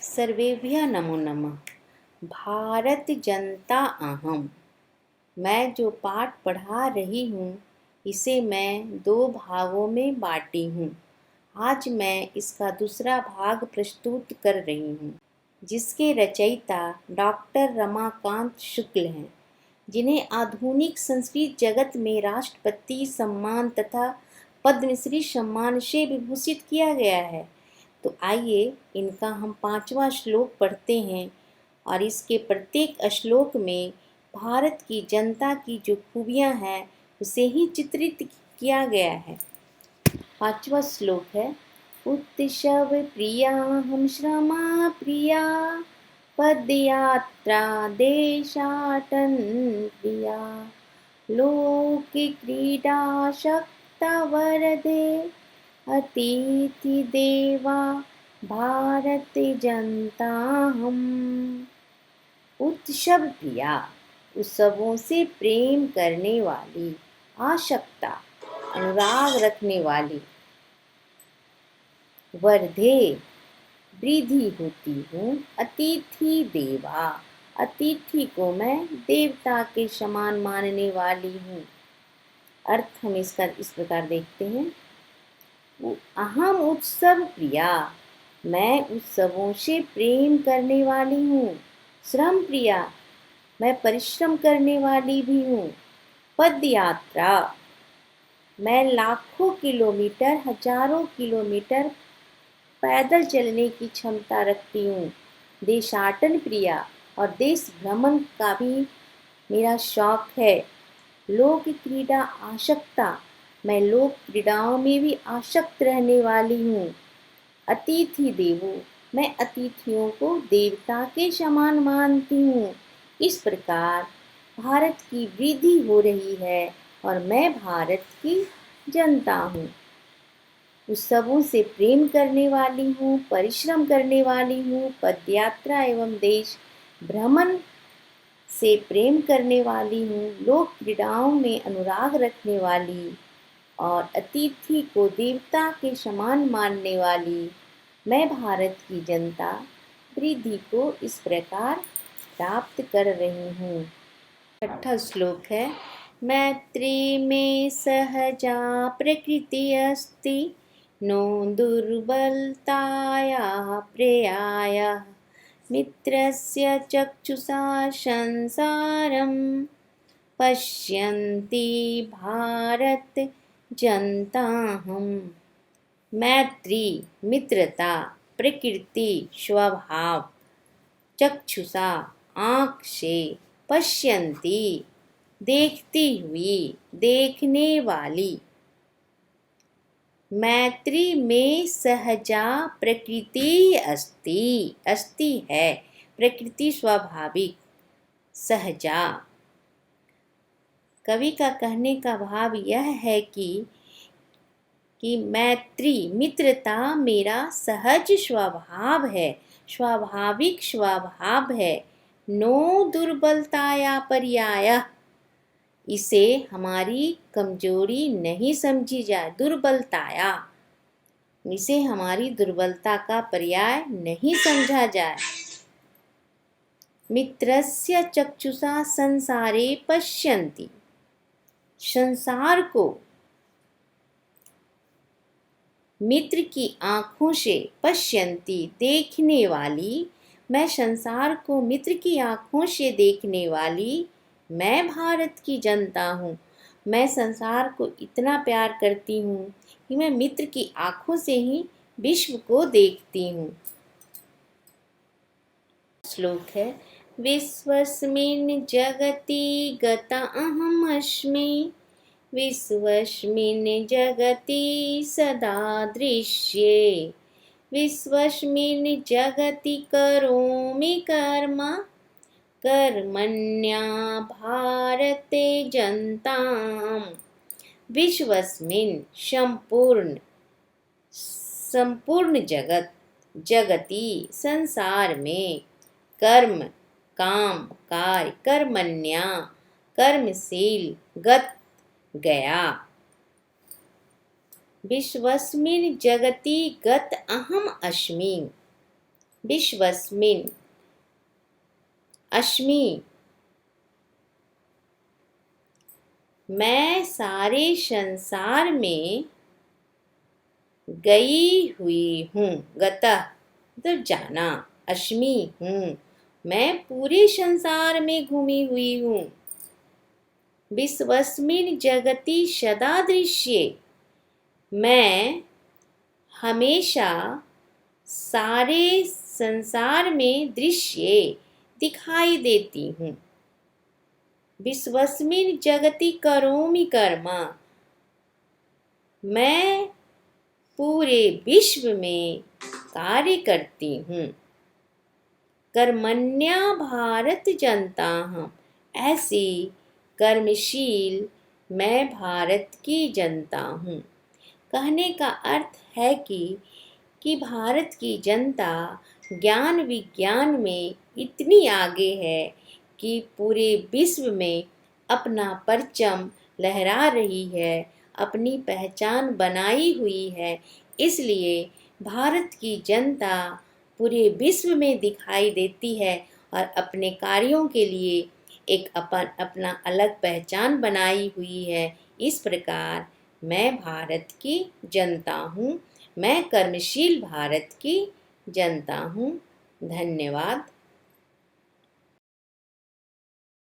सर्वेभ्यः नमो नमः। भारत जनता अहम। मैं जो पाठ पढ़ा रही हूँ इसे मैं दो भागों में बांटी हूँ। आज मैं इसका दूसरा भाग प्रस्तुत कर रही हूँ, जिसके रचयिता डॉक्टर रमाकांत शुक्ल हैं, जिन्हें आधुनिक संस्कृत जगत में राष्ट्रपति सम्मान तथा पद्मश्री सम्मान से विभूषित किया गया है। तो आइए इनका हम 5वां श्लोक पढ़ते हैं और इसके प्रत्येक श्लोक में भारत की जनता की जो खूबियाँ हैं उसे ही चित्रित किया गया है। 5वां श्लोक है, उत्सव प्रिया हम श्रमा प्रिया पदयात्रा देशाटन प्रिया लोक क्रीडा शक्ता वरदे अतिथि देवा भारत जनता हम। उत्सव प्रिया, उत्सवों से प्रेम करने वाली, आशक्ता अनुराग रखने वाली, वर्धे वृद्धि होती हूँ, अतिथि देवा अतिथि को मैं देवता के समान मानने वाली हूँ। अर्थ हम इसका इस प्रकार देखते हैं, अहम उत्सव प्रिया, मैं उत्सवों से प्रेम करने वाली हूँ। श्रम प्रिया, मैं परिश्रम करने वाली भी हूँ। पद यात्रा, मैं लाखों किलोमीटर हजारों किलोमीटर पैदल चलने की क्षमता रखती हूँ। देशाटन प्रिया, और देश भ्रमण का भी मेरा शौक है। लोक क्रीडा आसक्ता, मैं लोक क्रीड़ाओं में भी आसक्त रहने वाली हूँ। अतिथि देवो, मैं अतिथियों को देवता के समान मानती हूँ। इस प्रकार भारत की वृद्धि हो रही है और मैं भारत की जनता हूँ। उत्सवों से प्रेम करने वाली हूँ, परिश्रम करने वाली हूँ, पदयात्रा एवं देश भ्रमण से प्रेम करने वाली हूँ, लोक क्रीड़ाओं में अनुराग रखने वाली और अतिथि को देवता के समान मानने वाली मैं भारत की जनता वृद्धि को इस प्रकार प्राप्त कर रही हूँ। 6वां श्लोक है, मैत्री में सहजा प्रकृति अस्ति नो दुर्बलताया प्रेयाय मित्रस्य चक्षुषा संसारं पश्यन्ति भारत जनता हम। मैत्री मित्रता, प्रकृति स्वभाव, चक्षुषा आँख से, पश्यन्ति देखती हुई, देखने वाली, मैत्री में सहजा प्रकृति अस्ति, अस्ति है प्रकृति स्वाभाविक, सहजा। कवि का कहने का भाव यह है कि मैत्री मित्रता मेरा सहज स्वभाव है, स्वाभाविक स्वभाव है। नो दुर्बलताया पर्याय, इसे हमारी कमजोरी नहीं समझी जाए। दुर्बलताया, इसे हमारी दुर्बलता का पर्याय नहीं समझा जाए। मित्रस्य चक्षुषा संसारे पश्यन्ति, संसार को मित्र की आँखों से, पश्यन्ति देखने वाली, मैं संसार को मित्र की आँखों से देखने वाली मैं भारत की जनता हूँ। मैं संसार को इतना प्यार करती हूँ कि मैं मित्र की आँखों से ही विश्व को देखती हूँ। श्लोक है, विश्वस्मिन् जगति गता अहम् अस्मि विश्वस्मिन् जगति सदा दृश्ये विश्वस्मिन् जगति करोमि कर्म कर्मण्या भारते जनताम्। विश्वस्मिन् संपूर्ण, संपूर्ण जगत, जगति संसार में, कर्म काम कार्य, कर्मण्या कर्मशील, गत गया। विश्वस्मिन् जगति गत अहम् अस्मि, विश्वस्मिन् अस्मि, मैं सारे संसार में गई हुई हूँ। गतः तो जाना, अस्मि हूँ, मैं पूरे संसार में घूमी हुई हूँ। विश्वस्मिन् जगति सदा दृश्ये, मैं हमेशा सारे संसार में दृश्य दिखाई देती हूँ। विश्वस्मिन् जगति करोमि कर्म, मैं पूरे विश्व में कार्य करती हूँ। कर्मण्या भारत जनता हूँ, ऐसी कर्मशील मैं भारत की जनता हूँ। कहने का अर्थ है कि भारत की जनता ज्ञान विज्ञान में इतनी आगे है कि पूरे विश्व में अपना परचम लहरा रही है, अपनी पहचान बनाई हुई है। इसलिए भारत की जनता पूरे विश्व में दिखाई देती है और अपने कार्यों के लिए एक अपना अलग पहचान बनाई हुई है। इस प्रकार मैं भारत की जनता हूँ, मैं कर्मशील भारत की जनता हूँ। धन्यवाद।